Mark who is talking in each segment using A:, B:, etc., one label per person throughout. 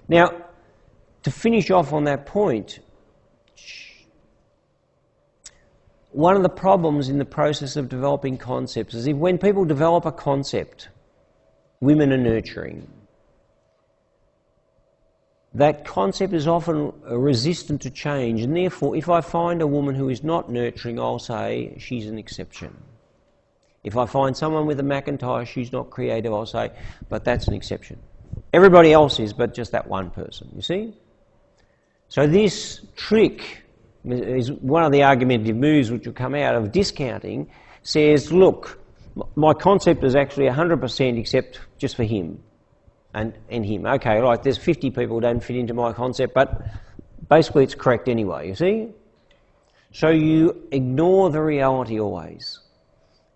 A: Now, to finish off on that point, one of the problems in the process of developing concepts is when people develop a concept, women are nurturing, that concept is often resistant to change, and therefore if I find a woman who is not nurturing, I'll say she's an exception. If I find someone with a Macintosh who's not creative, I'll say, but that's an exception. Everybody else is, but just that one person, you see? So this trick is one of the argumentative moves which will come out of discounting, says, look, my concept is actually 100% except just for him and him. Okay, right, there's 50 people who don't fit into my concept, but basically it's correct anyway, you see? So you ignore the reality always,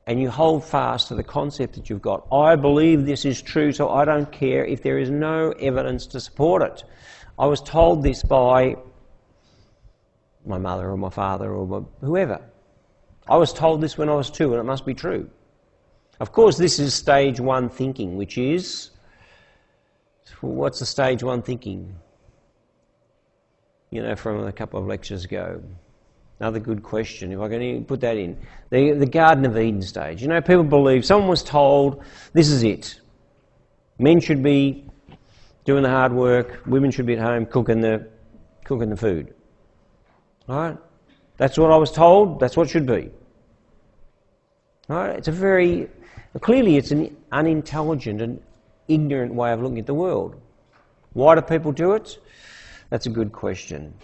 A: and you hold fast to the concept that you've got. I believe this is true, so I don't care if there is no evidence to support it. I was told this by my mother or my father or whoever. I was told this when I was 2 and it must be true. Of course, this is stage 1 thinking, which is, what's the stage 1 thinking? You know, from a couple of lectures ago. Another good question, if I can even put that in. The Garden of Eden stage. You know, people believe, someone was told, this is it. Men should be doing the hard work, women should be at home cooking the food. All right? That's what I was told, that's what it should be. All right? It's clearly it's an unintelligent and ignorant way of looking at the world. Why do people do it? That's a good question.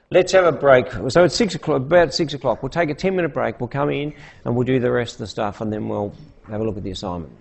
A: Let's have a break. So it's 6 o'clock, about 6 o'clock. We'll take a 10-minute break, we'll come in and we'll do the rest of the stuff and then we'll have a look at the assignment.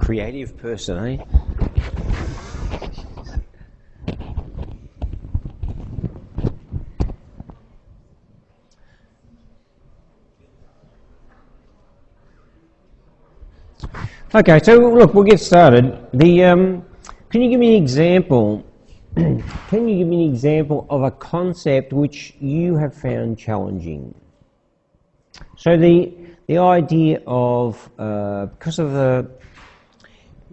A: creative person, eh? Okay, so look, we'll get started. Can you give me an example? Can you give me an example of a concept which you have found challenging? So the idea of because of the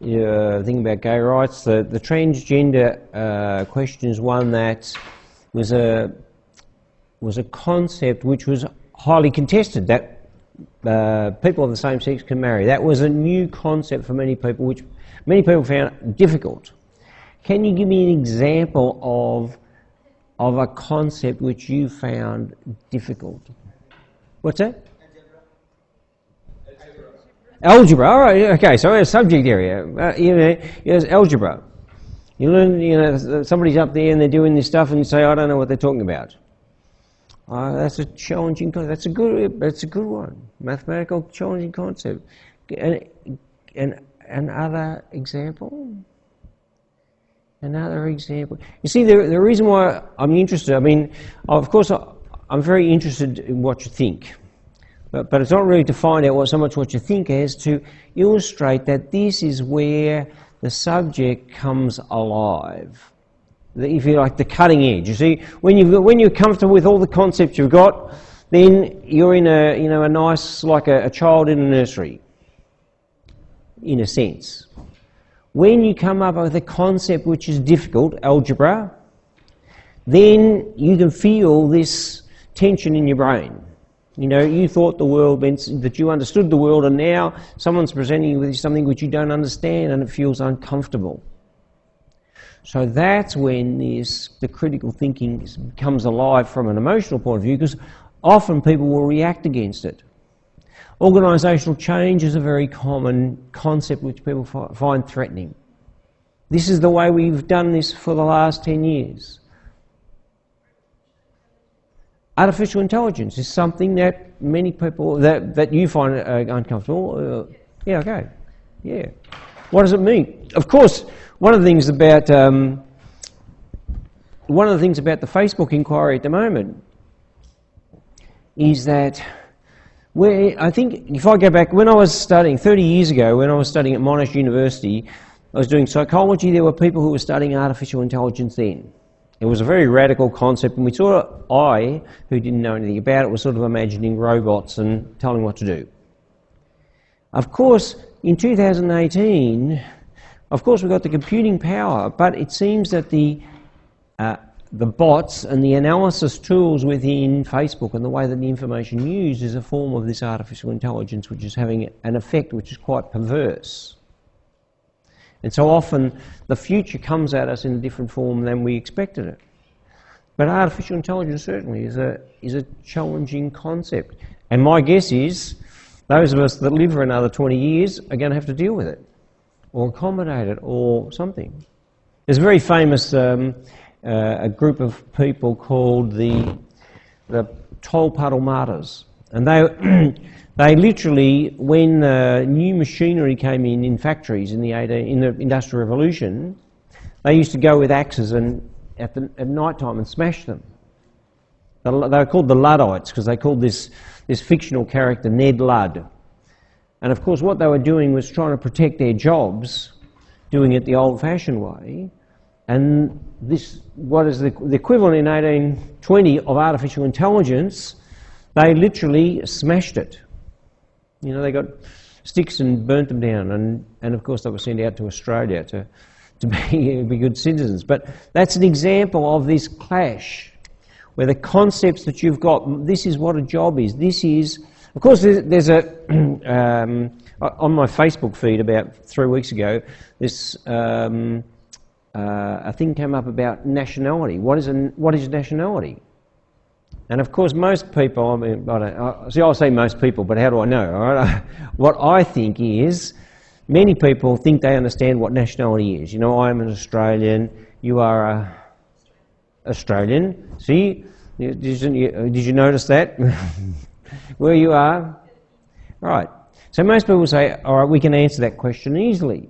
A: thing about gay rights, the transgender question is one that was a concept which was highly contested. That people of the same sex can marry. That was a new concept for many people, which many people found difficult. Can you give me an example of a concept which you found difficult? What's that? Algebra. All right. Okay. So a subject area. Yes, algebra. You learn. Somebody's up there and they're doing this stuff, and you say, "I don't know what they're talking about." That's a challenging concept. That's a good one. Mathematical challenging concept. And other example. Another example. You see, the reason why I'm interested. I mean, of course, I'm very interested in what you think. But it's not really to find out so much what you think as to illustrate that this is where the subject comes alive. If you like, the cutting edge. You see, when you're comfortable with all the concepts you've got, then you're in a nice, like a child in a nursery, in a sense. When you come up with a concept which is difficult, algebra, then you can feel this tension in your brain. You know, you thought the world meant that you understood the world, and now someone's presenting you with something which you don't understand, and it feels uncomfortable. So that's when the critical thinking comes alive from an emotional point of view, because often people will react against it. Organisational change is a very common concept which people find threatening. This is the way we've done this for the last 10 years. Artificial intelligence is something that many people, that you find uncomfortable. Yeah, okay. Yeah. What does it mean? Of course, one of the things about the Facebook inquiry at the moment is that I think if I go back, when I was studying 30 years ago, when I was studying at Monash University, I was doing psychology. There were people who were studying artificial intelligence then. It was a very radical concept, and I, who didn't know anything about it, was sort of imagining robots and telling what to do. Of course, in 2018, of course we've got the computing power, but it seems that the bots and the analysis tools within Facebook and the way that the information used is a form of this artificial intelligence which is having an effect which is quite perverse. And so often the future comes at us in a different form than we expected it. But artificial intelligence certainly is a challenging concept. And my guess is those of us that live for another 20 years are going to have to deal with it, or accommodate it, or something. There's a very famous a group of people called the Tolpuddle Martyrs. And they literally, when new machinery came in factories in the Industrial Revolution, they used to go with axes and at night time and smash them. They were called the Luddites because they called this fictional character Ned Ludd. And of course what they were doing was trying to protect their jobs, doing it the old-fashioned way. And this, what is the equivalent in 1820 of artificial intelligence, they literally smashed it. You know, they got sticks and burnt them down, and of course they were sent out to Australia to be good citizens. But that's an example of this clash, where the concepts that you've got, this is what a job is, this is... Of course, there's a... on my Facebook feed about 3 weeks ago, this... a thing came up about nationality. What is nationality? And of course, most people, I mean, I'll say most people, but how do I know? All right? What I think is, many people think they understand what nationality is. You know, I'm an Australian, you are a Australian. See, did you notice that? Where you are? Right. So most people say, all right, we can answer that question easily.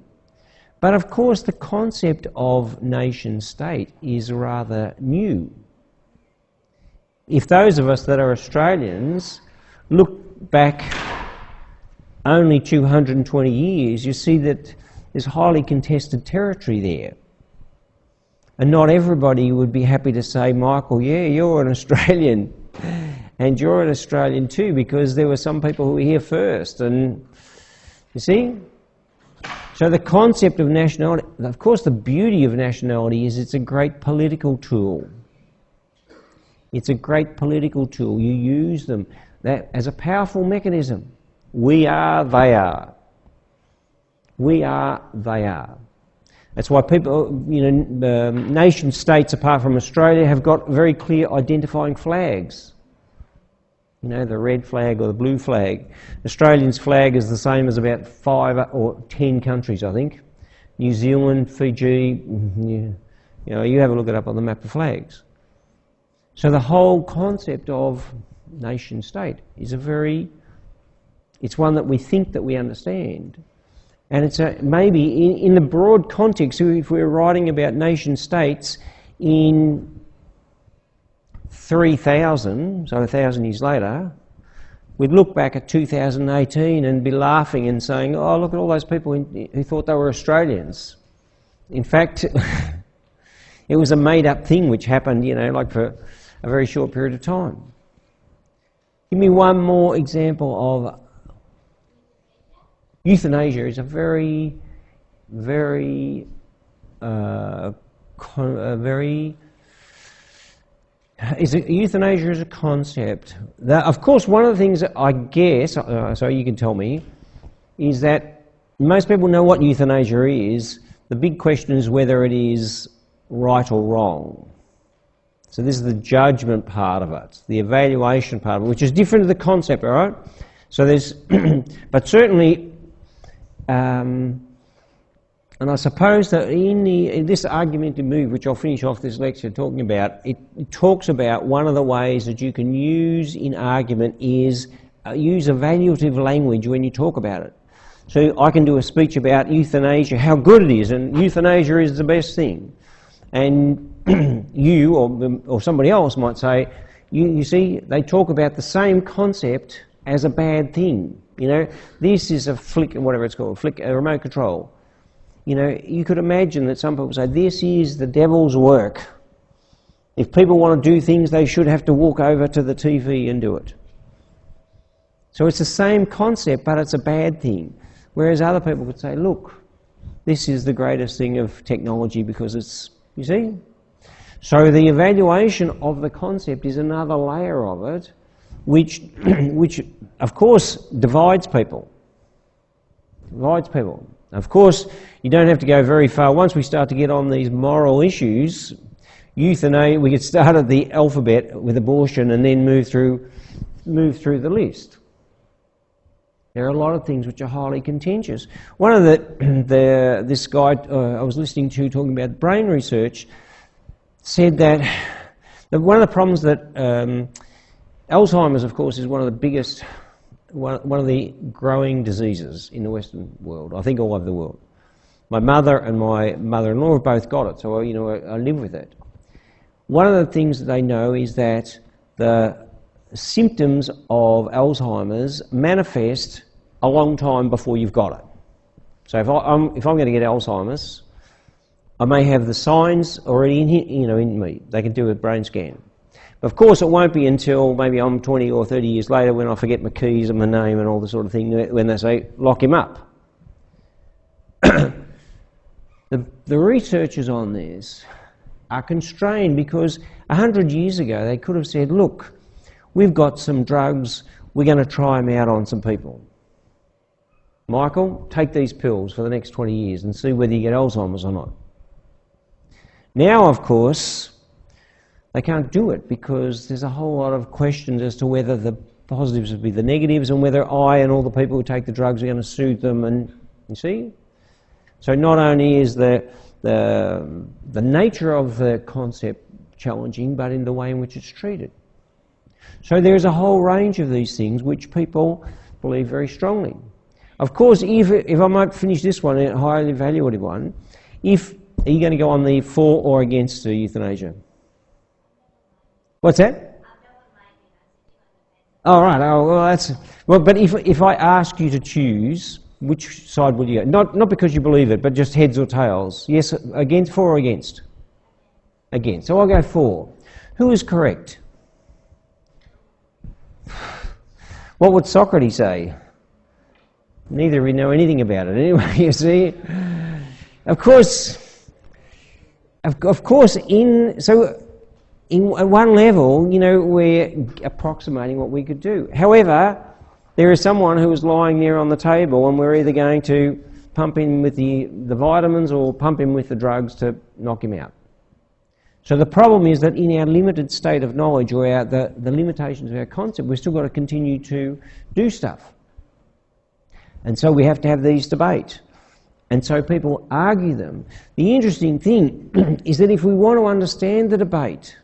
A: But of course the concept of nation-state is rather new. If those of us that are Australians look back only 220 years, you see that there's highly contested territory there. And not everybody would be happy to say, Michael, yeah, you're an Australian. And you're an Australian too, because there were some people who were here first. And you see? So the concept of nationality, of course the beauty of nationality is it's a great political tool. It's a great political tool. You use them that as a powerful mechanism. We are, they are. We are, they are. That's why people, nation states apart from Australia have got very clear identifying flags. The red flag or the blue flag. Australia's flag is the same as about 5 or 10 countries, I think. New Zealand, Fiji, you have a look it up on the map of flags. So the whole concept of nation state is it's one that we think that we understand. And it's maybe in the broad context, if we're writing about nation states in 3000, so 1,000 years later, we'd look back at 2018 and be laughing and saying, oh, look at all those people who thought they were Australians. In fact, it was a made-up thing which happened, like for a very short period of time. Give me one more example of euthanasia. Is a very, very, euthanasia is a concept. Of course, one of the things that I guess, so you can tell me, is that most people know what euthanasia is. The big question is whether it is right or wrong. So this is the judgment part of it, the evaluation part of it, which is different to the concept, all right? So there's, but certainly, and I suppose that in this argumentative move, which I'll finish off this lecture talking about, it talks about one of the ways that you can use in argument is use evaluative language when you talk about it. So I can do a speech about euthanasia, how good it is, and euthanasia is the best thing. And you or somebody else might say, you see, they talk about the same concept as a bad thing. This is a flick, whatever it's called, a remote control. You could imagine that some people say, this is the devil's work. If people want to do things, they should have to walk over to the TV and do it. So it's the same concept, but it's a bad thing. Whereas other people could say, look, this is the greatest thing of technology because it's, you see? So the evaluation of the concept is another layer of it, which of course divides people. Of course, you don't have to go very far. Once we start to get on these moral issues, euthanasia, we could start at the alphabet with abortion and then move through the list. There are a lot of things which are highly contentious. One of this guy I was listening to talking about brain research said that one of the problems that Alzheimer's, of course, is one of the biggest, one of the growing diseases in the Western world, I think all over the world. My mother and my mother-in-law have both got it, so I live with it. One of the things that they know is that the symptoms of Alzheimer's manifest a long time before you've got it. So if I'm going to get Alzheimer's, I may have the signs already in me. They can do a brain scan. But of course, it won't be until maybe I'm 20 or 30 years later when I forget my keys and my name and all the sort of thing, when they say, lock him up. The researchers on this are constrained because 100 years ago they could have said, look, we've got some drugs, we're going to try them out on some people. Michael, take these pills for the next 20 years and see whether you get Alzheimer's or not. Now, of course, they can't do it because there's a whole lot of questions as to whether the positives would be the negatives and whether I and all the people who take the drugs are going to suit them. And you see? So not only is the nature of the concept challenging, but in the way in which it's treated. So there's a whole range of these things which people believe very strongly. Of course, if I might finish this one, a highly evaluative one, are you going to go on the for or against euthanasia? What's that? Oh, right. Oh, well, but if I ask you to choose, which side will you go? Not because you believe it, but just heads or tails. Yes, against, for or against? Against. So I'll go for. Who is correct? What would Socrates say? Neither of you know anything about it anyway, you see. At one level, we're approximating what we could do. However, there is someone who is lying there on the table and we're either going to pump him with the vitamins or pump him with the drugs to knock him out. So the problem is that in our limited state of knowledge or the limitations of our concept, we've still got to continue to do stuff. And so we have to have these debates. And so people argue them. The interesting thing is that if we want to understand the debate,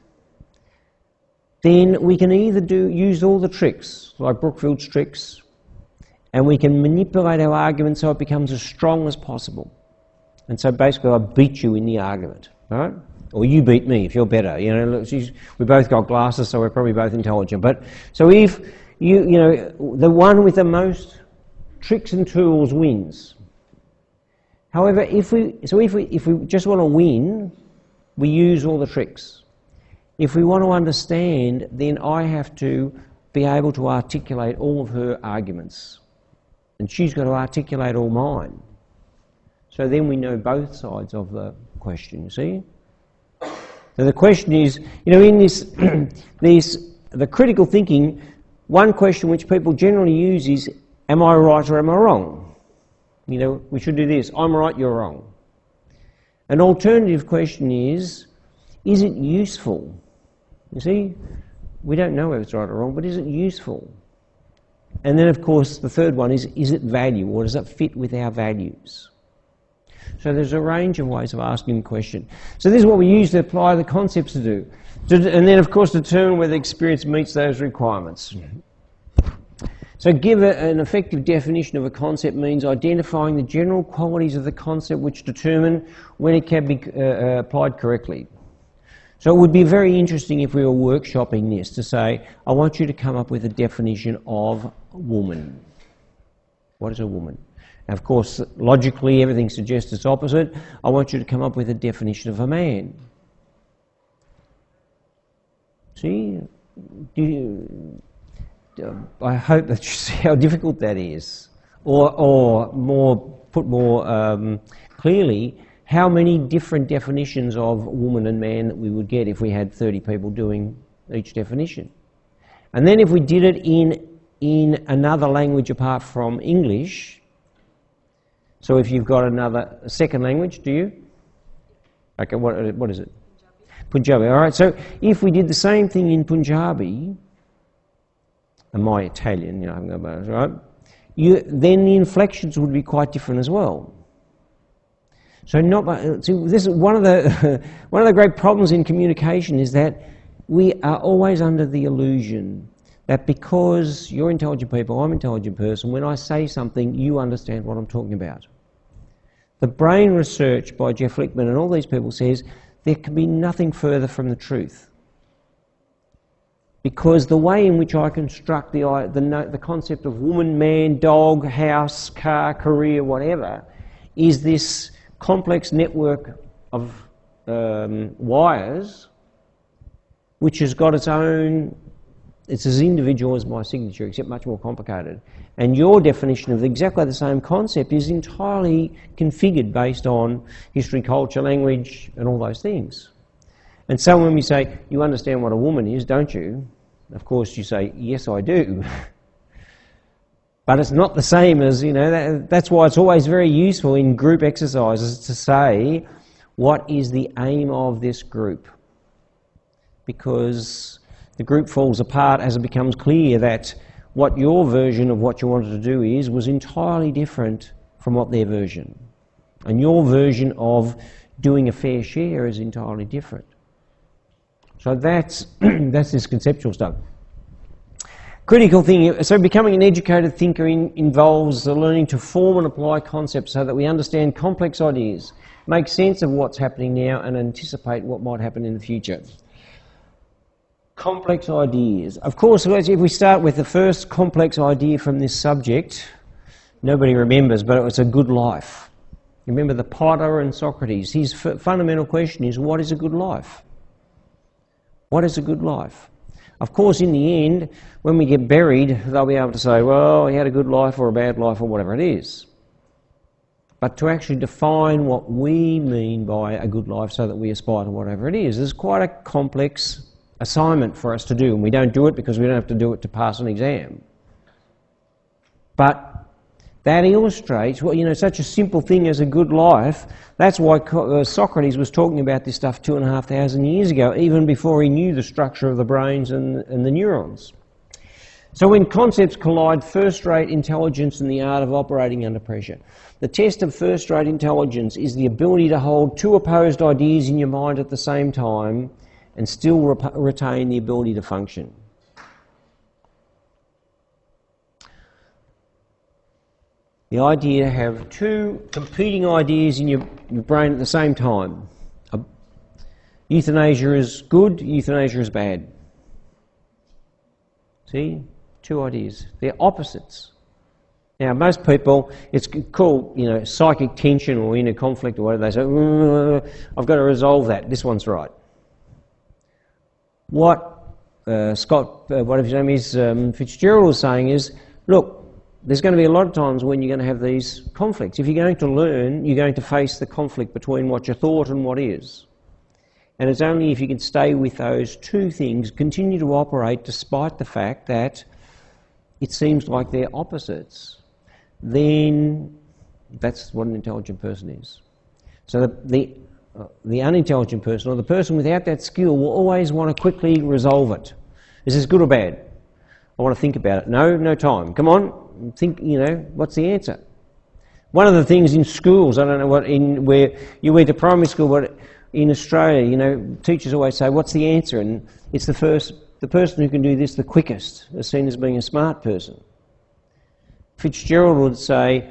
A: then we can either use all the tricks, like Brookfield's tricks, and we can manipulate our argument so it becomes as strong as possible. And so basically I beat you in the argument, right? Or you beat me if you're better. We both got glasses, so we're probably both intelligent. But so if the one with the most tricks and tools wins. However, if we just want to win, we use all the tricks. If we want to understand, then I have to be able to articulate all of her arguments. And she's got to articulate all mine. So then we know both sides of the question, you see? So the question is, in the critical thinking, one question which people generally use is, am I right or am I wrong? We should do this. I'm right, you're wrong. An alternative question is it useful? You see, we don't know whether it's right or wrong, but is it useful? And then, of course, the third one is it value, or does it fit with our values? So there's a range of ways of asking the question. So this is what we use to apply the concepts to do. And then, of course, determine whether experience meets those requirements. So give an effective definition of a concept means identifying the general qualities of the concept which determine when it can be applied correctly. So it would be very interesting if we were workshopping this to say, I want you to come up with a definition of woman. What is a woman? Now, of course, logically everything suggests it's opposite. I want you to come up with a definition of a man. See? I hope that you see how difficult that is. Or put more clearly, how many different definitions of woman and man that we would get if we had 30 people doing each definition. And then if we did it in another language apart from English, so if you've got a second language, do you? Okay, what is it? Punjabi. All right, so if we did the same thing in Punjabi, and my Italian, right? Then the inflections would be quite different as well. So this is one of the great problems in communication is that we are always under the illusion that because you're intelligent people, I'm an intelligent person, when I say something, you understand what I'm talking about. The brain research by Jeff Lichtman and all these people says there can be nothing further from the truth. Because the way in which I construct the concept of woman, man, dog, house, car, career, whatever, is this complex network of wires which has got its own, it's as individual as my signature, except much more complicated. And your definition of exactly the same concept is entirely configured based on history, culture, language, and all those things. And so when we say, you understand what a woman is, don't you? Of course you say, yes, I do. But it's not the same as, that's why it's always very useful in group exercises to say, what is the aim of this group? Because the group falls apart as it becomes clear that what your version of what you wanted to do was entirely different from what their version. And your version of doing a fair share is entirely different. So that's this conceptual stuff. Critical thinking, so becoming an educated thinker involves the learning to form and apply concepts so that we understand complex ideas, make sense of what's happening now and anticipate what might happen in the future. Complex ideas. Of course, if we start with the first complex idea from this subject, nobody remembers, but it was a good life. Remember the potter and Socrates. His fundamental question is, what is a good life? What is a good life? Of course, in the end, when we get buried, they'll be able to say, well, he had a good life or a bad life or whatever it is. But to actually define what we mean by a good life so that we aspire to whatever it is quite a complex assignment for us to do. And we don't do it because we don't have to do it to pass an exam. But that illustrates, such a simple thing as a good life. That's why Socrates was talking about this stuff 2,500 years ago, even before he knew the structure of the brains and the neurons. So when concepts collide, first-rate intelligence and the art of operating under pressure. The test of first-rate intelligence is the ability to hold two opposed ideas in your mind at the same time and still retain the ability to function. The idea to have two competing ideas in your brain at the same time. Euthanasia is good, euthanasia is bad. See? Two ideas. They're opposites. Now, most people, it's called, psychic tension or inner conflict or whatever. They say, I've got to resolve that. This one's right. What whatever his name is, Fitzgerald was saying is, look, there's going to be a lot of times when you're going to have these conflicts. If you're going to learn, you're going to face the conflict between what you thought and what is. And it's only if you can stay with those two things, continue to operate despite the fact that it seems like they're opposites, then that's what an intelligent person is. So the unintelligent person, or the person without that skill, will always want to quickly resolve it. Is this good or bad? I want to think about it. No time. Come on, think, what's the answer? One of the things in schools, I don't know where you went to primary school, but in Australia, teachers always say, what's the answer? And it's the person who can do this the quickest is seen as being a smart person. Fitzgerald would say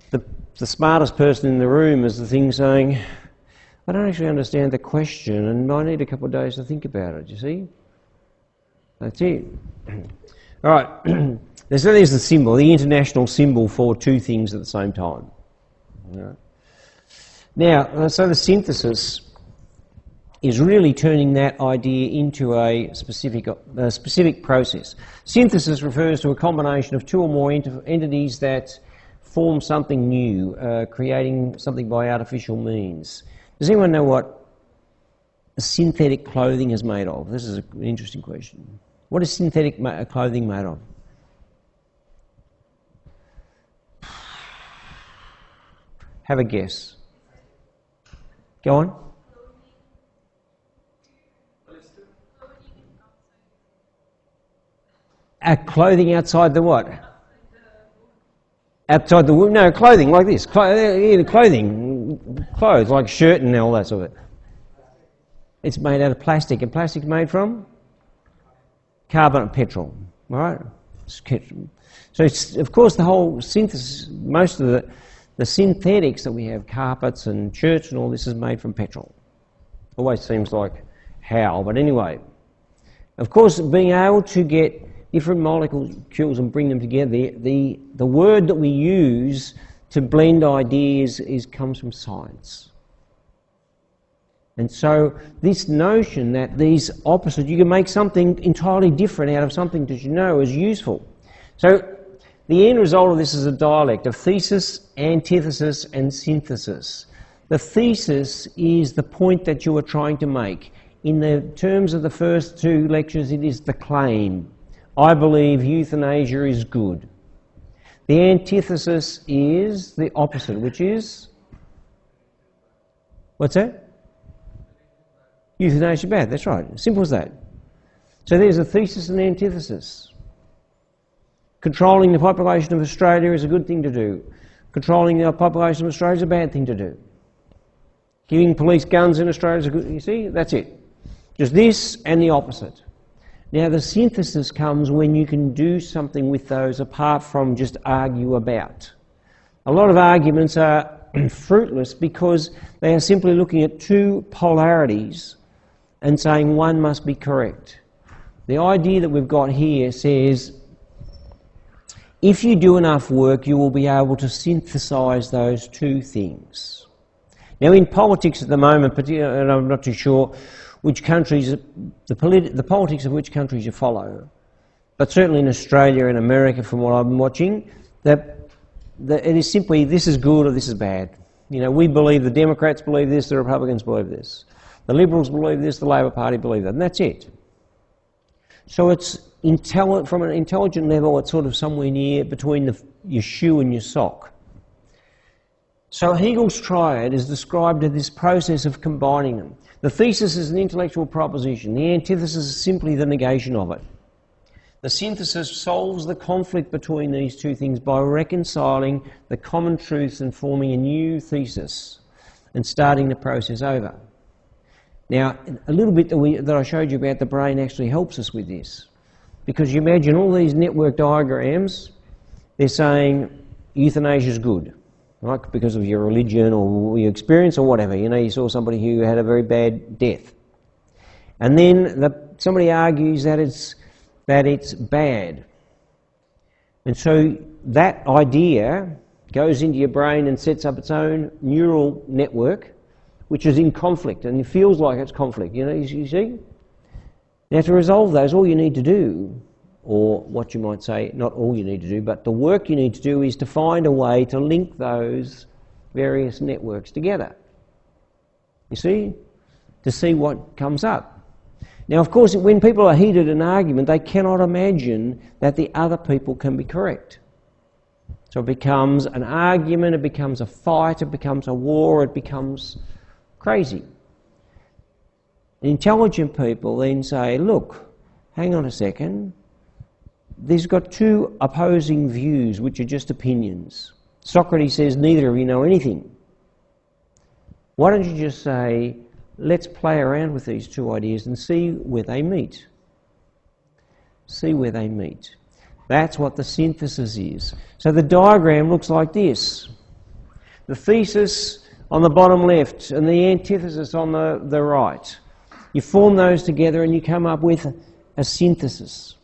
A: the smartest person in the room is the thing saying, I don't actually understand the question and I need a couple of days to think about it, you see? That's it. All right, so there's the symbol, the international symbol for two things at the same time. Right. Now, so the synthesis is really turning that idea into a specific process. Synthesis refers to a combination of two or more entities that form something new, creating something by artificial means. Does anyone know what synthetic clothing is made of? This is an interesting question. What is synthetic clothing made of? Have a guess. Go on. Clothing outside the what? Outside the wood? No, clothing like this. Clothing. Clothes, like shirt and all that sort of it. It's made out of plastic. And plastic made from? Carbon and petrol. All right? So, it's, of course, the whole synthesis, most of the synthetics that we have, carpets and shirts and all this, is made from petrol. Always seems like how, but anyway. Of course, being able to get different molecules and bring them together, the word that we use to blend ideas comes from science. And so this notion that these opposites, you can make something entirely different out of something that you know is useful. So the end result of this is a dialect of thesis, antithesis and synthesis. The thesis is the point that you are trying to make. In the terms of the first two lectures, it is the claim. I believe euthanasia is good. The antithesis is the opposite, which is? What's that? Euthanasia bad, that's right. Simple as that. So there's a thesis and antithesis. Controlling the population of Australia is a good thing to do. Controlling the population of Australia is a bad thing to do. Giving police guns in Australia is a good... You see, that's it. Just this and the opposite. Now the synthesis comes when you can do something with those apart from just argue about. A lot of arguments are fruitless because they are simply looking at two polarities and saying one must be correct. The idea that we've got here says if you do enough work you will be able to synthesise those two things. Now in politics at the moment, and I'm not too sure which countries, the politics of which countries you follow, but certainly in Australia and America from what I've been watching, that it is simply this is good or this is bad. You know, we believe, the Democrats believe this, the Republicans believe this. The Liberals believe this, the Labor Party believe that, and that's it. So it's from an intelligent level, it's sort of somewhere near between your shoe and your sock. So Hegel's triad is described as this process of combining them. The thesis is an intellectual proposition. The antithesis is simply the negation of it. The synthesis solves the conflict between these two things by reconciling the common truths and forming a new thesis and starting the process over. Now, a little bit that I showed you about the brain actually helps us with this. Because you imagine all these network diagrams, they're saying euthanasia is good, right? Because of your religion or your experience or whatever. You know, you saw somebody who had a very bad death. And then somebody argues that it's bad. And so that idea goes into your brain and sets up its own neural network, which is in conflict, and it feels like it's conflict. You know, you see? Now to resolve those, all you need to do, or what you might say, not all you need to do, but the work you need to do is to find a way to link those various networks together. You see? To see what comes up. Now, of course, when people are heated in argument, they cannot imagine that the other people can be correct. So it becomes an argument, it becomes a fight, it becomes a war, it becomes crazy. Intelligent people then say, look, hang on a second, there's got two opposing views which are just opinions. Socrates says neither of you know anything. Why don't you just say, let's play around with these two ideas and see where they meet. See where they meet. That's what the synthesis is. So the diagram looks like this. The thesis on the bottom left and the antithesis on the right. You form those together and you come up with a synthesis.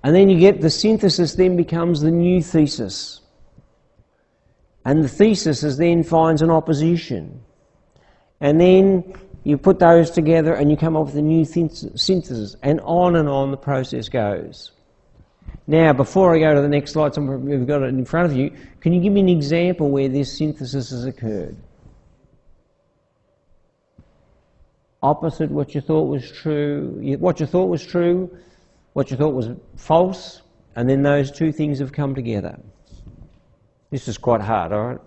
A: And then you get the synthesis then becomes the new thesis. And the thesis then finds an opposition. And then you put those together and you come up with a new synthesis, and on the process goes. Now, before I go to the next slide, you've got it in front of you, can you give me an example where this synthesis has occurred? Opposite what you thought was true, what you thought was true, what you thought was false, and then those two things have come together. This is quite hard, all right?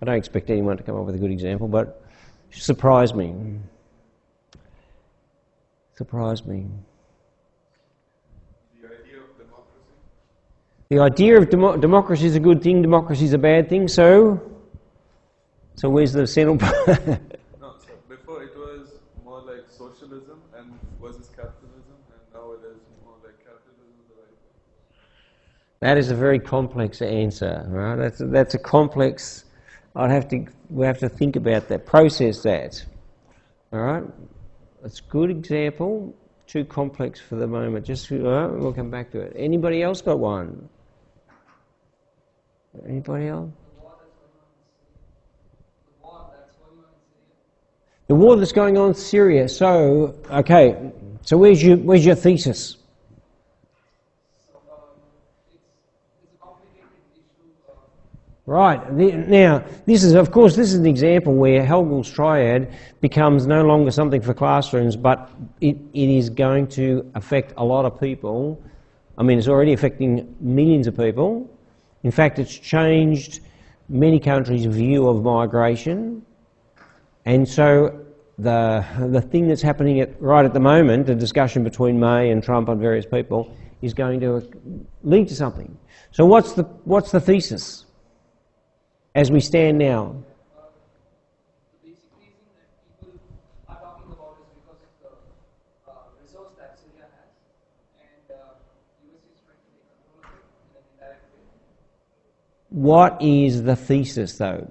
A: I don't expect anyone to come up with a good example, but surprise me. Surprise me.
B: The idea of democracy?
A: The idea of democracy is a good thing, democracy is a bad thing, so where's the central part?
B: No, so before it was more like socialism and versus capitalism, and now it is more like capitalism is the right way.
A: That is a very complex answer, right? That's a complex. We have to think about that, process that. All right, it's a good example. Too complex for the moment. We'll come back to it. Anybody else got one? Anybody else? The war that's going on in Syria. So, okay. So where's your thesis? Right. Now, this is an example where Hegel's triad becomes no longer something for classrooms, but it is going to affect a lot of people. I mean, it's already affecting millions of people. In fact, it's changed many countries' view of migration. And so the thing that's happening right at the moment, the discussion between May and Trump and various people, is going to lead to something. So what's the thesis? As we stand now.
C: The basic reason that people are talking about is because of the resource
A: What is the thesis, though?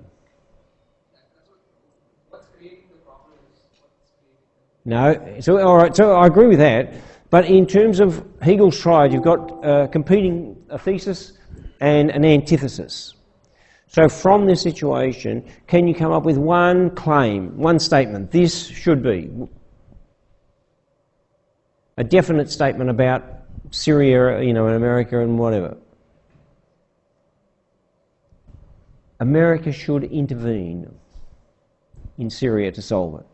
C: What's creating the problem is what's
A: No.
C: creating
A: So, all right. So I agree with that. But in terms of Hegel's triad, you've got competing a thesis and an antithesis. So from this situation, can you come up with one claim, one statement? This should be a definite statement about Syria, and America and whatever. America should intervene in Syria to solve it.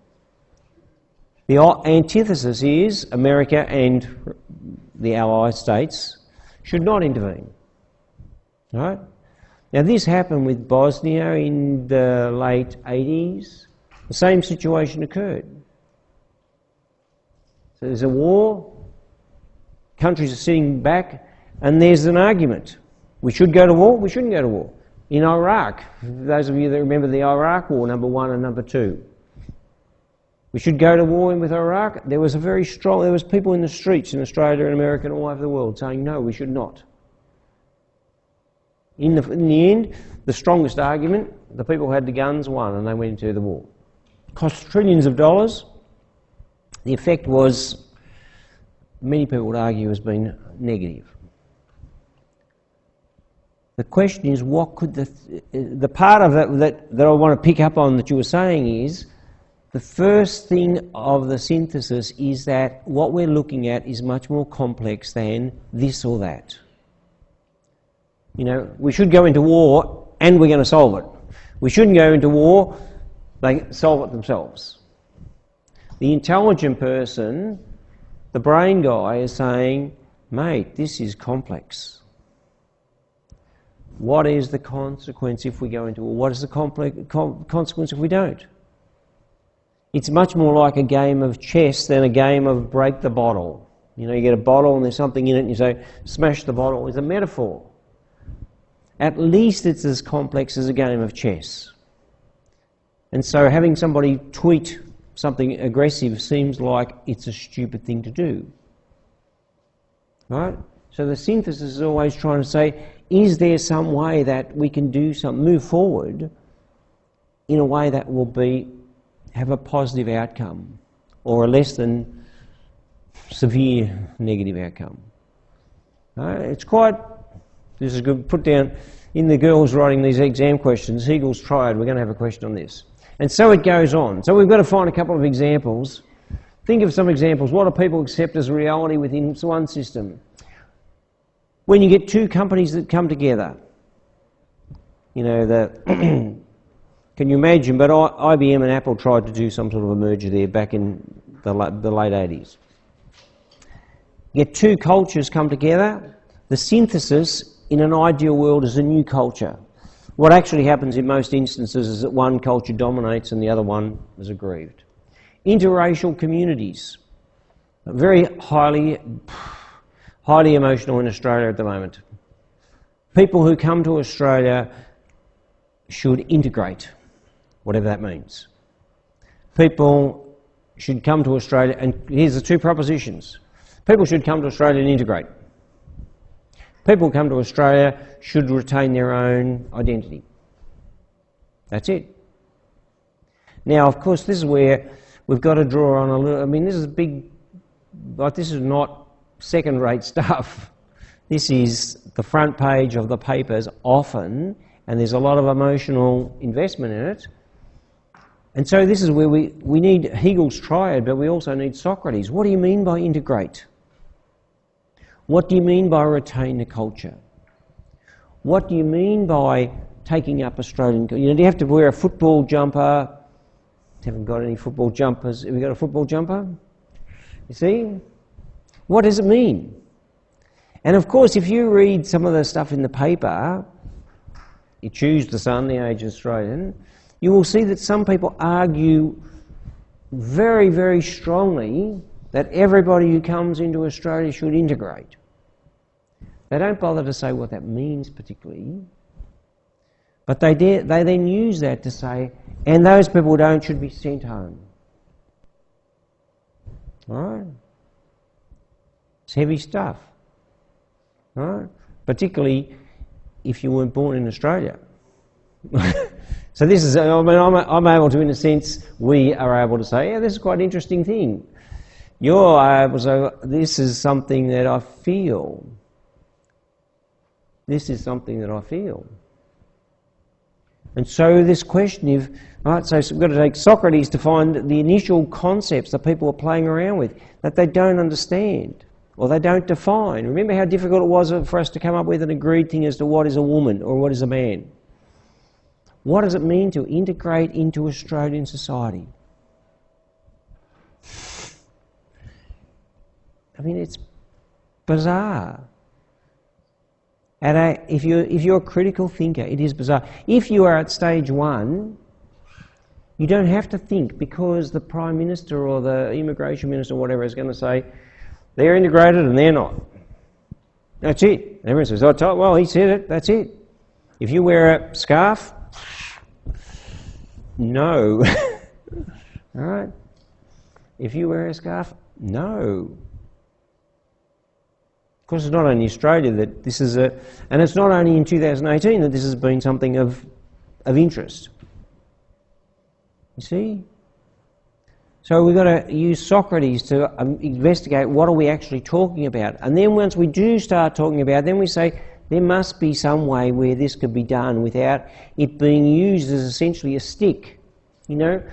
A: The antithesis is America and the Allied states should not intervene. Right? Now this happened with Bosnia in the late 80s. The same situation occurred. So there's a war, countries are sitting back, and there's an argument. We should go to war, we shouldn't go to war. In Iraq, those of you that remember the Iraq War, number 1 and number 2. We should go to war with Iraq. There was people in the streets in Australia and America and all over the world saying, no, we should not. In the end, the strongest argument, the people who had the guns won and they went into the war. Cost trillions of dollars. The effect was, many people would argue, has been negative. The question is, what could the part of that I want to pick up on that you were saying is, the first thing of the synthesis is that what we're looking at is much more complex than this or that. We should go into war and we're going to solve it. We shouldn't go into war, they solve it themselves. The intelligent person, the brain guy, is saying, mate, this is complex. What is the consequence if we go into war? What is the consequence if we don't? It's much more like a game of chess than a game of break the bottle. You get a bottle and there's something in it and you say, smash the bottle. It's a metaphor. At least it's as complex as a game of chess. And so having somebody tweet something aggressive seems like it's a stupid thing to do. Right? So the synthesis is always trying to say, is there some way that we can do something, move forward in a way that will have a positive outcome or a less than severe negative outcome? This is good. Put down in the girls writing these exam questions, Hegel's triad, we're going to have a question on this. And so it goes on. So we've got to find a couple of examples. Think of some examples. What do people accept as reality within one system? When you get two companies that come together, can you imagine? But IBM and Apple tried to do some sort of a merger there back in the late 80s. Get two cultures come together. The synthesis in an ideal world is a new culture. What actually happens in most instances is that one culture dominates and the other one is aggrieved. Interracial communities, very highly emotional in Australia at the moment. People who come to Australia should integrate, whatever that means. People should come to Australia, and here's the two propositions. People should come to Australia and integrate. People who come to Australia should retain their own identity. That's it. Now, of course, this is where we've got to draw on a little... this is big... this is not second-rate stuff. This is the front page of the papers often, and there's a lot of emotional investment in it. And so this is where we need Hegel's triad, but we also need Socrates. What do you mean by integrate? What do you mean by retain the culture? What do you mean by taking up Australian... do you have to wear a football jumper? Haven't got any football jumpers. Have you got a football jumper? You see? What does it mean? And of course, if you read some of the stuff in the paper, you choose The Sun, The Age Australian, you will see that some people argue very, very strongly that everybody who comes into Australia should integrate. They don't bother to say what that means particularly, but they then use that to say, and those people who don't should be sent home. All right? It's heavy stuff. All right? Particularly if you weren't born in Australia. So this is, I mean, I'm able to, in a sense, we are able to say, yeah, this is quite an interesting thing. You're able to say, this is something that I feel. This is something that I feel. And so this question of, right, so we've got to take Socrates to find the initial concepts that people are playing around with, that they don't understand, or they don't define. Remember how difficult it was for us to come up with an agreed thing as to what is a woman, or what is a man? What does it mean to integrate into Australian society? I mean, it's bizarre. If you're a critical thinker, it is bizarre. If you are at stage one, you don't have to think, because the Prime Minister or the Immigration Minister or whatever is going to say, they're integrated and they're not. That's it. Everyone says, oh, well, he said it, that's it. If you wear a scarf, no. All right? If you wear a scarf, no. Of course, it's not only Australia that this is and it's not only in 2018 that this has been something of interest. You see? So we've got to use Socrates to investigate what are we actually talking about. And then once we do start talking about it, then we say there must be some way where this could be done without it being used as essentially a stick. You know,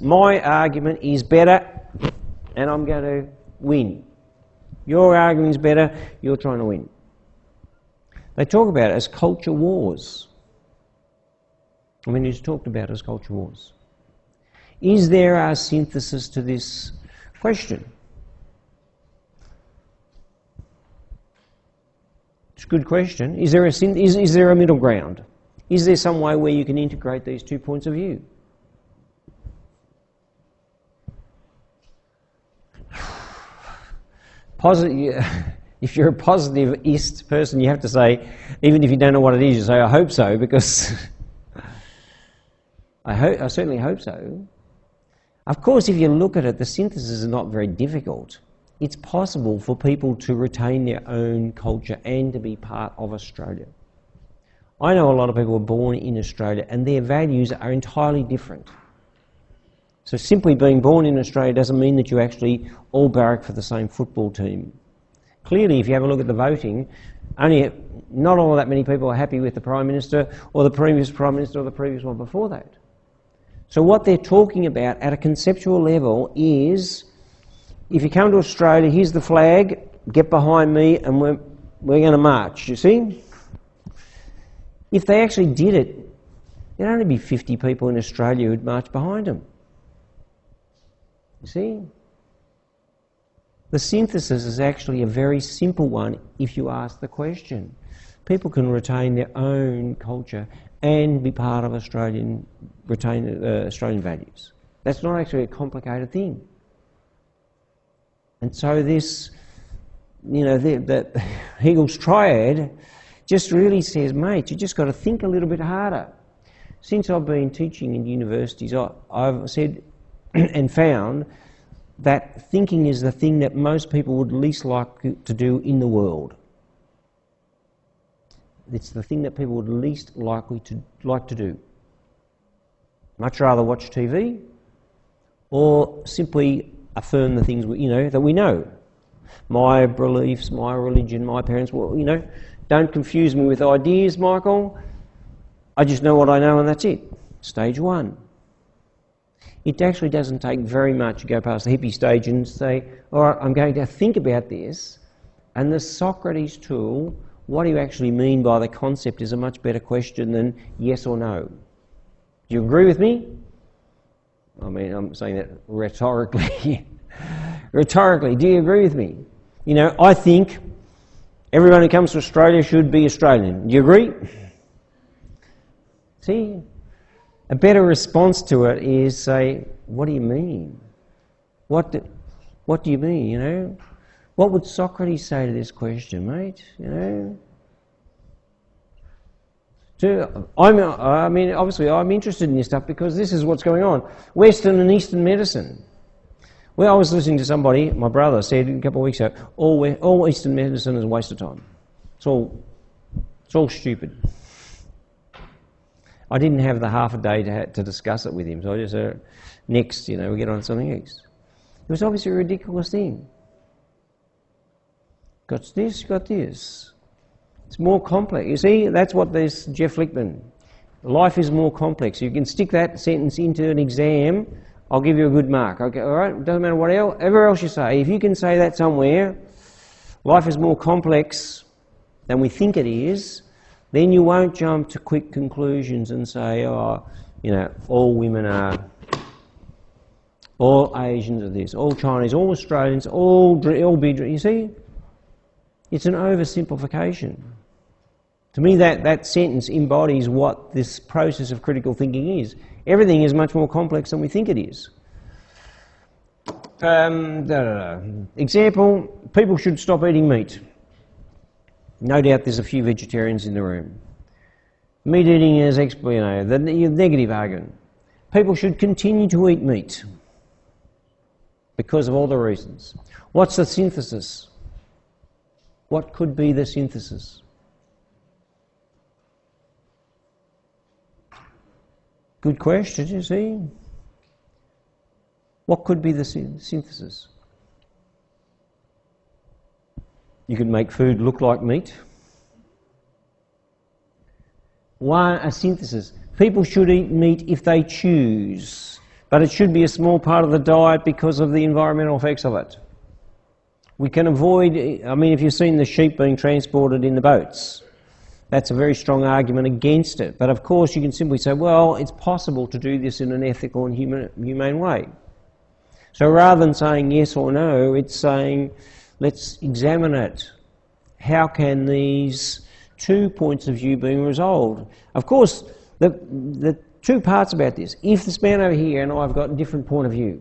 A: my argument is better and I'm going to win. Your argument is better, you're trying to win. They talk about it as culture wars. I mean, it's talked about as culture wars. Is there a synthesis to this question? It's a good question. Is there a middle ground? Is there some way where you can integrate these 2 points of view? If you're a positivist person, you have to say, even if you don't know what it is, you say, I hope so, because I certainly hope so. Of course, if you look at it, the synthesis is not very difficult. It's possible for people to retain their own culture and to be part of Australia. I know a lot of people are born in Australia and their values are entirely different. So simply being born in Australia doesn't mean that you actually all barrack for the same football team. Clearly, if you have a look at the voting, not all that many people are happy with the Prime Minister or the previous Prime Minister or the previous one before that. So what they're talking about at a conceptual level is, if you come to Australia, here's the flag, get behind me and we're going to march, you see? If they actually did it, there'd only be 50 people in Australia who'd march behind them. You see? The synthesis is actually a very simple one if you ask the question. People can retain their own culture and be part of Australian values. That's not actually a complicated thing. And so this, that Hegel's triad just really says, mate, you just got to think a little bit harder. Since I've been teaching in universities, I've said and found that thinking is the thing that most people would least like to do in the world. It's the thing that people would least like to do. Much rather watch TV or simply affirm the things that we know. My beliefs, my religion, my parents, don't confuse me with ideas, Michael. I just know what I know and that's it. Stage one. It actually doesn't take very much to go past the hippie stage and say, all right, I'm going to think about this. And the Socrates tool, what do you actually mean by the concept, is a much better question than yes or no. Do you agree with me? I mean, I'm saying that rhetorically. Rhetorically, do you agree with me? I think everyone who comes to Australia should be Australian. Do you agree? See? A better response to it is say, what do you mean? What do you mean, What would Socrates say to this question, mate? Obviously I'm interested in this stuff because this is what's going on. Western and Eastern medicine. Well, I was listening to somebody, my brother said a couple of weeks ago, all Eastern medicine is a waste of time. It's all It's all stupid. I didn't have the half a day to discuss it with him, so I just said, next, we get on to something else. It was obviously a ridiculous thing. Got this, got this. It's more complex. You see, that's what there's Jeff Lichtman. Life is more complex. You can stick that sentence into an exam, I'll give you a good mark. Okay, all right, doesn't matter whatever else you say. If you can say that somewhere, life is more complex than we think it is, then you won't jump to quick conclusions and say, all women are, all Asians are this, all Chinese, all Australians, all big. You see, it's an oversimplification. To me, that sentence embodies what this process of critical thinking is. Everything is much more complex than we think it is. Example, people should stop eating meat. No doubt there's a few vegetarians in the room. Meat eating is, the negative argument. People should continue to eat meat because of all the reasons. What's the synthesis? What could be the synthesis? Good question, you see? What could be the synthesis? You could make food look like meat. A synthesis. People should eat meat if they choose, but it should be a small part of the diet because of the environmental effects of it. We can avoid, if you've seen the sheep being transported in the boats, that's a very strong argument against it. But of course you can simply say, well, it's possible to do this in an ethical and humane way. So rather than saying yes or no, it's saying, let's examine it. How can these two points of view be resolved? Of course, the two parts about this. If this man over here and I've got a different point of view,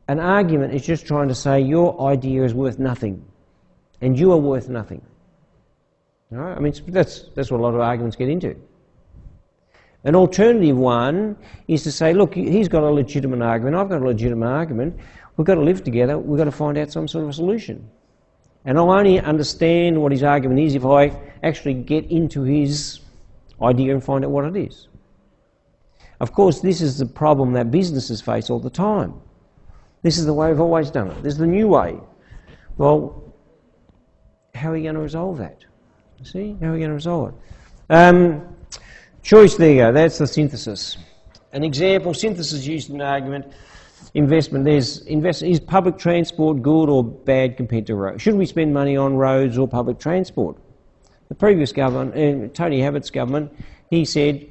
A: an argument is just trying to say your idea is worth nothing and you are worth nothing. All right? That's what a lot of arguments get into. An alternative one is to say, look, he's got a legitimate argument, I've got a legitimate argument, we've got to live together, we've got to find out some sort of a solution. And I'll only understand what his argument is if I actually get into his idea and find out what it is. Of course, this is the problem that businesses face all the time. This is the way we've always done it. This is the new way. Well, how are we going to resolve that? See? How are we going to resolve it? Choice, there you go. That's the synthesis. An example, synthesis used in an argument, investment. Is public transport good or bad compared to roads? Should we spend money on roads or public transport? The previous government, Tony Abbott's government, he said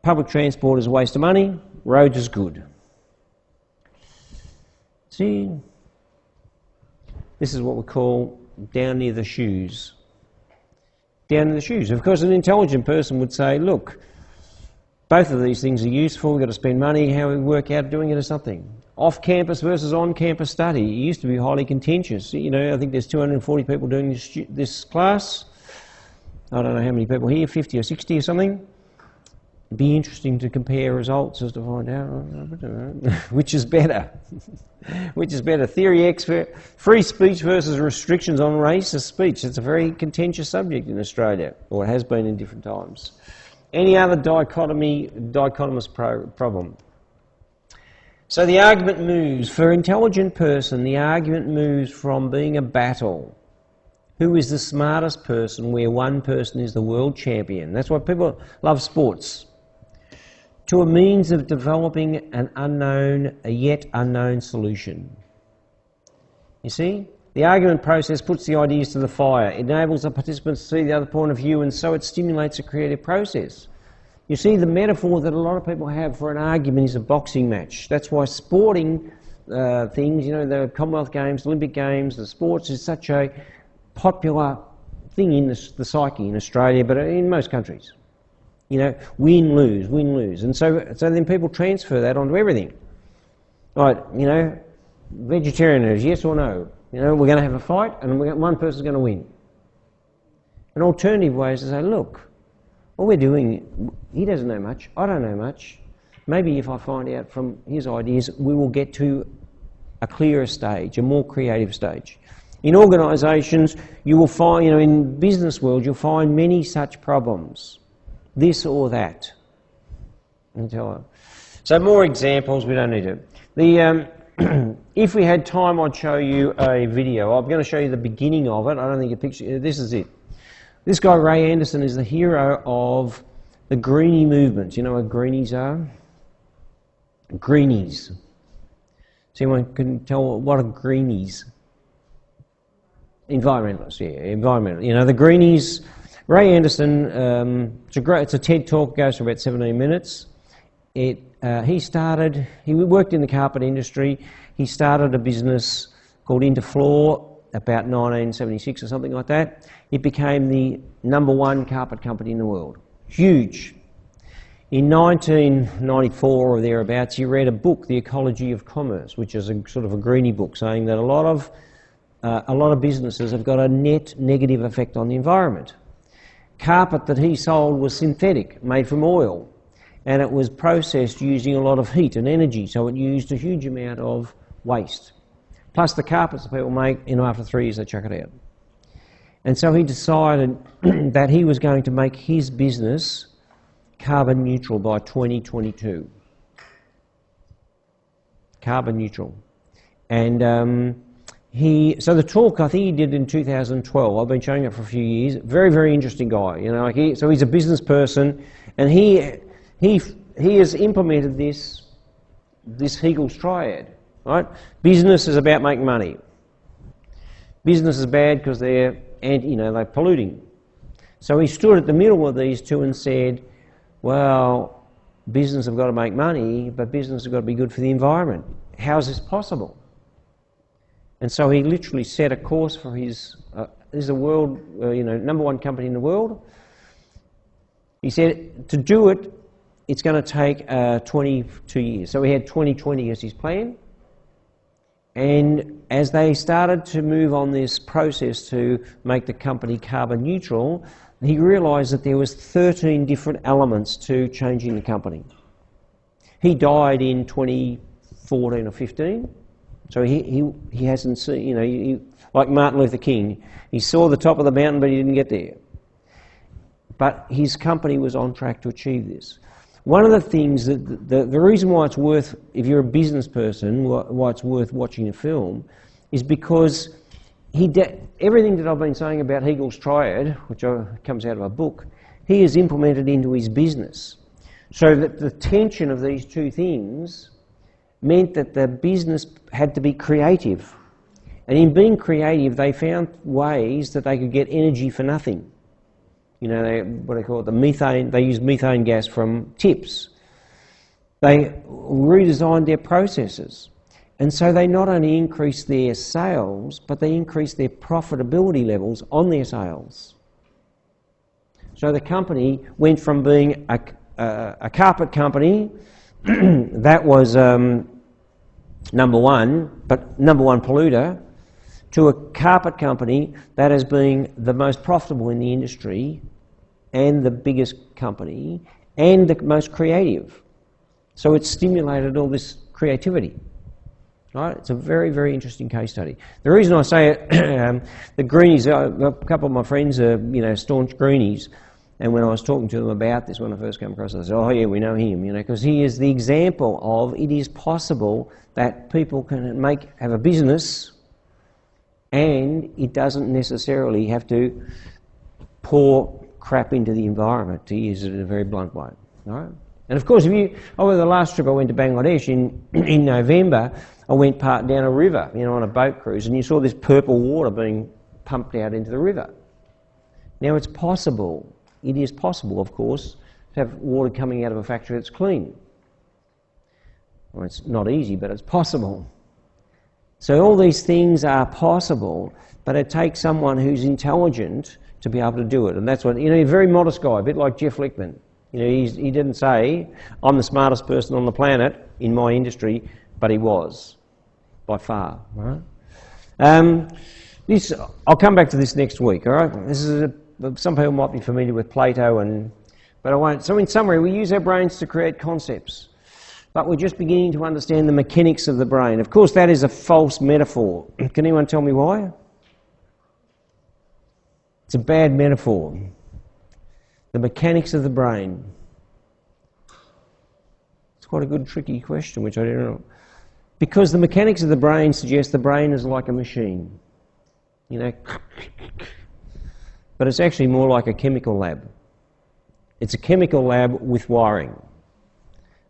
A: public transport is a waste of money, roads is good. See, this is what we call down near the shoes. Down in the shoes. Of course, an intelligent person would say, look, both of these things are useful, we've got to spend money, how we work out doing it is something. Off-campus versus on-campus study. It used to be highly contentious. I think there's 240 people doing this class. I don't know how many people here, 50 or 60 or something. It'd be interesting to compare results as to find out which is better. Which is better, theory X, free speech versus restrictions on racist speech. It's a very contentious subject in Australia, or it has been in different times. Any other dichotomous problem? So the argument moves, for an intelligent person, the argument moves from being a battle. Who is the smartest person, where one person is the world champion? That's why people love sports. To a means of developing a yet unknown solution. You see? The argument process puts the ideas to the fire. It enables the participants to see the other point of view, and so it stimulates a creative process. You see, the metaphor that a lot of people have for an argument is a boxing match. That's why sporting things, the Commonwealth Games, Olympic Games, the sports is such a popular thing in the psyche in Australia, but in most countries. Win, lose. And so then people transfer that onto everything. Right, vegetarianism, yes or no? We're going to have a fight and one person's going to win. An alternative way is to say, look, what we're doing, he doesn't know much, I don't know much. Maybe if I find out from his ideas, we will get to a clearer stage, a more creative stage. In organisations, you will find, in business world, you'll find many such problems. This or that. So more examples, we don't need to. If we had time, I'd show you a video. I'm going to show you the beginning of it. I don't think a picture, this is it. This guy, Ray Anderson, is the hero of the Greenie movement. You know what Greenies are? Greenies. So anyone can tell what are Greenies? Environmentalists, yeah, environmental. The Greenies. Ray Anderson. It's a TED talk. Goes for about 17 minutes. He worked in the carpet industry. He started a business called Interfloor about 1976 or something like that. It became the #1 carpet company in the world. Huge. In 1994 or thereabouts, he read a book, The Ecology of Commerce, which is a sort of a greenie book, saying that a lot of businesses have got a net negative effect on the environment. Carpet that he sold was synthetic, made from oil, and it was processed using a lot of heat and energy, so it used a huge amount of waste. Plus the carpets that people make, after 3 years they chuck it out. And so he decided that he was going to make his business carbon neutral by 2022. Carbon neutral. And so the talk, I think he did in 2012. I've been showing it for a few years. Very, very interesting guy. So he's a business person, and he has implemented this Hegel's triad, right? Business is about making money. Business is bad because they're polluting. So he stood at the middle of these two and said, well, business have got to make money, but business have got to be good for the environment. How is this possible? And so he literally set a course for his, this is a world, #1 company in the world. He said to do it, it's going to take 22 years. So he had 2020 as his plan. And as they started to move on this process to make the company carbon neutral, he realised that there was 13 different elements to changing the company. He died in 2014 or 15, so he hasn't seen, like Martin Luther King, he saw the top of the mountain but he didn't get there. But his company was on track to achieve this. One of the things, the reason why it's worth, if you're a business person, why it's worth watching a film, is because everything that I've been saying about Hegel's triad, which comes out of a book, he has implemented into his business. So that the tension of these two things meant that the business had to be creative. And in being creative, they found ways that they could get energy for nothing. What they call it, the methane, they use methane gas from tips. They redesigned their processes. And so they not only increased their sales, but they increased their profitability levels on their sales. So the company went from being a carpet company that was #1, but #1 polluter, to a carpet company that has been the most profitable in the industry and the biggest company and the most creative. So it stimulated all this creativity. Right? It's a very, very interesting case study. The reason I say it, the Greenies, a couple of my friends are, staunch Greenies, and when I was talking to them about this when I first came across it, I said, oh yeah, we know him, because he is the example of it is possible that people can have a business and it doesn't necessarily have to pour crap into the environment, to use it in a very blunt way. All right? And of course, over the last trip I went to Bangladesh in November, I went down a river, on a boat cruise, and you saw this purple water being pumped out into the river. Now it's possible, it is possible, of course, to have water coming out of a factory that's clean. Well, it's not easy, but it's possible. So all these things are possible, but it takes someone who's intelligent to be able to do it. And that's what, a very modest guy, a bit like Jeff Lichtman. He didn't say, I'm the smartest person on the planet in my industry, but he was, by far. Right? I'll come back to this next week, all right? This is some people might be familiar with Plato, but I won't. So in summary, we use our brains to create concepts, but we're just beginning to understand the mechanics of the brain. Of course, that is a false metaphor. Can anyone tell me why? It's a bad metaphor. The mechanics of the brain. It's quite a good, tricky question, which I don't know. Because the mechanics of the brain suggest the brain is like a machine. You know, but it's actually more like a chemical lab. It's a chemical lab with wiring.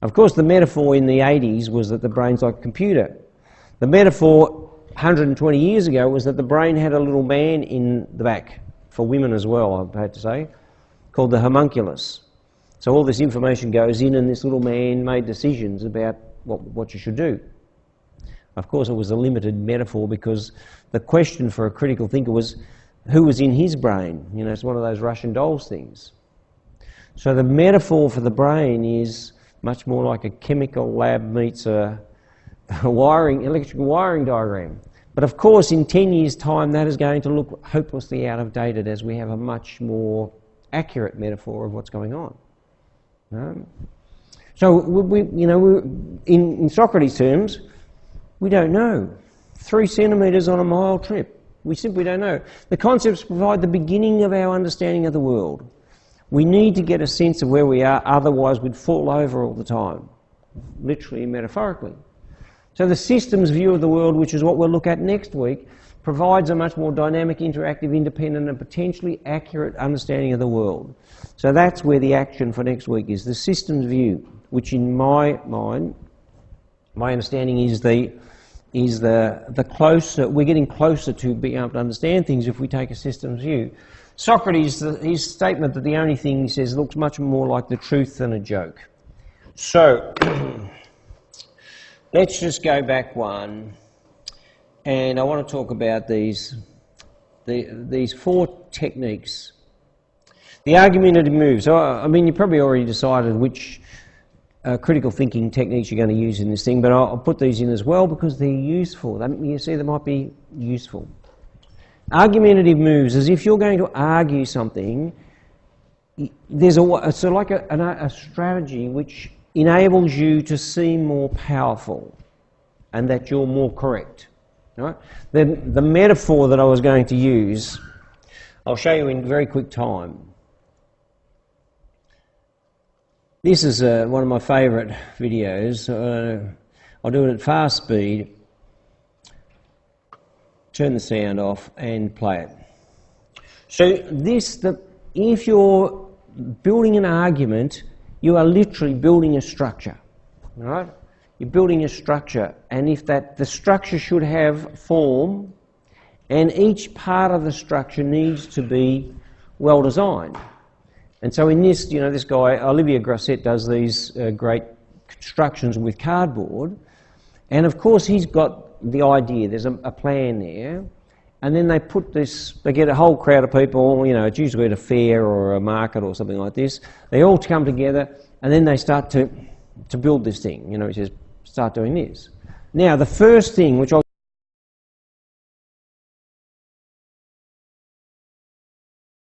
A: Of course, the metaphor in the 80s was that the brain's like a computer. The metaphor 120 years ago was that the brain had a little man in the back, for women as well, I had to say, called the homunculus. So all this information goes in and this little man made decisions about what you should do. Of course, it was a limited metaphor because the question for a critical thinker was who was in his brain. You know, it's one of those Russian dolls things. So the metaphor for the brain is much more like a chemical lab meets a electrical wiring diagram. But of course, in 10 years' time, that is going to look hopelessly out of date as we have a much more accurate metaphor of what's going on. So in Socrates' terms, we don't know. 3 centimetres on a mile trip. We simply don't know. The concepts provide the beginning of our understanding of the world. We need to get a sense of where we are, otherwise we'd fall over all the time, literally and metaphorically. So the systems view of the world, which is what we'll look at next week, provides a much more dynamic, interactive, independent and potentially accurate understanding of the world. So that's where the action for next week is, the systems view, which in my mind, my understanding is the closer, we're getting closer to being able to understand things if we take a systems view. Socrates, his statement that the only thing, he says, looks much more like the truth than a joke. So, let's just go back one, and I want to talk about these 4 techniques. The argumentative moves. So, I mean, you probably already decided which critical thinking techniques you're going to use in this thing, but I'll put these in as well because they're useful. You see, they might be useful. Argumentative moves, as if you're going to argue something, there's it's like a strategy which enables you to seem more powerful and that you're more correct. Right? The metaphor that I was going to use, I'll show you in very quick time. This is one of my favourite videos. I'll do it at fast speed. Turn the sound off and play it. So if you're building an argument, you are literally building a structure, right? You're building a structure, and if the structure should have form, and each part of the structure needs to be well designed. And so in this, this guy, Olivier Grosset, does these great constructions with cardboard, and of course he's got the idea, there's a plan there, and then they get a whole crowd of people, it's usually at a fair or a market or something like this, they all come together, and then they start to build this thing, he says, start doing this. Now, the first thing, which I'll